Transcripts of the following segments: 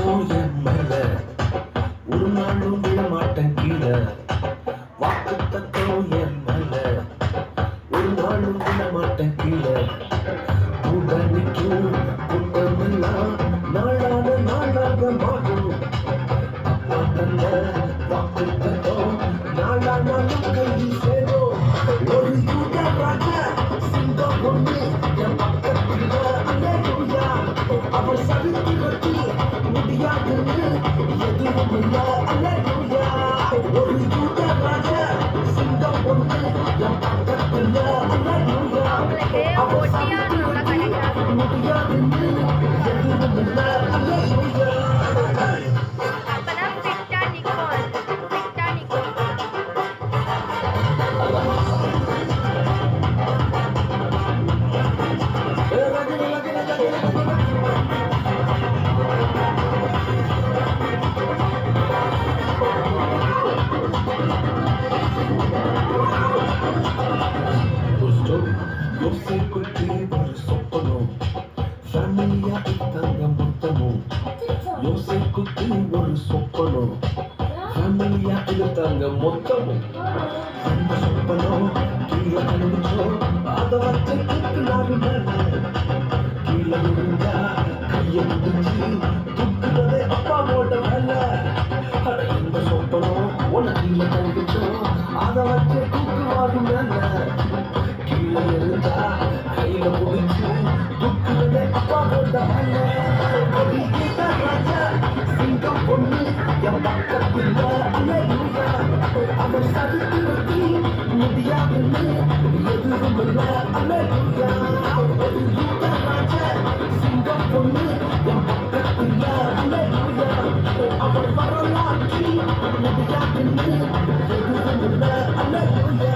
என் மேல ஒரு நாளும் விழமாட்டேன் கீழே வாக்குத்தத்தம் என் மேல ஒரு நாளும் விழமாட்டேன் கீழே கூட்டணிக்கும் கூட்டமெல்லாம் நாளாக நாளாக மாறும் அப்பா தந்த வாக்குத்தத்தம் நாளா நாளும் கையில் சேரும் ஒரு யூத ராஜா சிங்கம் ஒன்று என் பக்கத்தில் அல்லேலூயா அவர் சரித்திரத்தில் முடியாதுன்னு எதுவும் இல்லை அல்லேலூயா ஒரு யூத ராஜா சிங்கம் ஒன்று என் பக்கத்தில் அல்லேலூயா அவர் சரித்திரத்தில் முடியாதுன்னு எதுவும் இல்லை அல்லேலூயா யோசிக்குட்டி ஒரு சொப்பனம் ஃபேமிலியா இத்தாங்க மொத்தமும் யோசிக்குட்டி ஒரு சொப்பனம் ஃபேமிலியா இழுத்தாங்க மொத்தமும் அந்த சொப்பனம் கீழே கழுவிச்சோம் அதை வச்சு தூக்குனாரு கீழே விழுந்தா கையை பிடிச்சி தூக்குறதே அப்பாவோட வேலை அட இந்த சொப்பனம் உன கீழே கழுவிச்சோம் அதை வச்சு தூக்குவாரு மேல கீழே இருந்தா கையில பிடிச்சு தூக்குறதே அப்பாவோட வேலை ராஜா சிங்கம் பொண்ணு என் பக்கத்தில் அல்லேலூயா அவன் சரித்திரத்தில் முடியாதுன்னு எதுவும் இல்லை அல்லேலூயா ஒரு யூத ராஜா சிங்கம் பொண்ணு என் பக்கத்தில் அல்லேலூயா அவன் வரலாற்றில் முடியாதுன்னு எதுவும் இல்லை அல்லேலூயா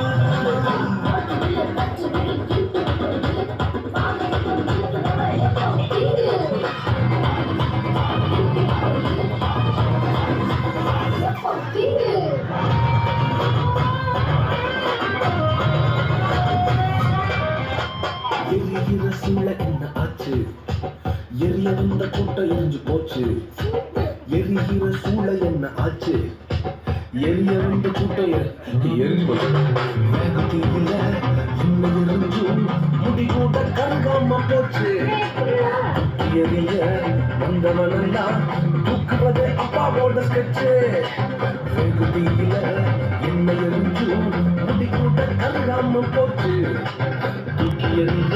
எரிகிற சூளை என்ன ஆச்சு எரிய வந்த கூட்டம் எரிஞ்சு போச்சு எரிகிற சூளை என்ன ஆச்சு எரிய வந்த கூட்டம் எரிஞ்சு போச்சு வேகத்தீயில இன்னும் எரிஞ்சும் முடி கூட கருகாம போச்சு எரிய வந்தவனெல்லாம் தூக்குறது அப்பாவோட ஸ்கெட்சு வேகத்தீயில என்ன எரிஞ்சும் முடி கூட கருகாம போச்சு எறிய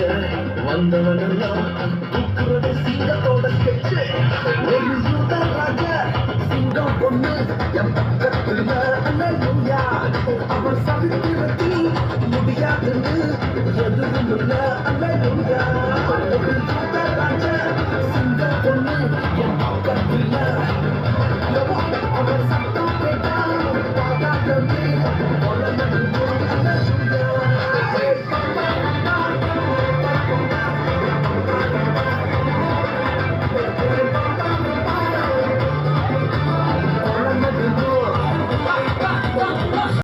வந்தவனெல்லாம்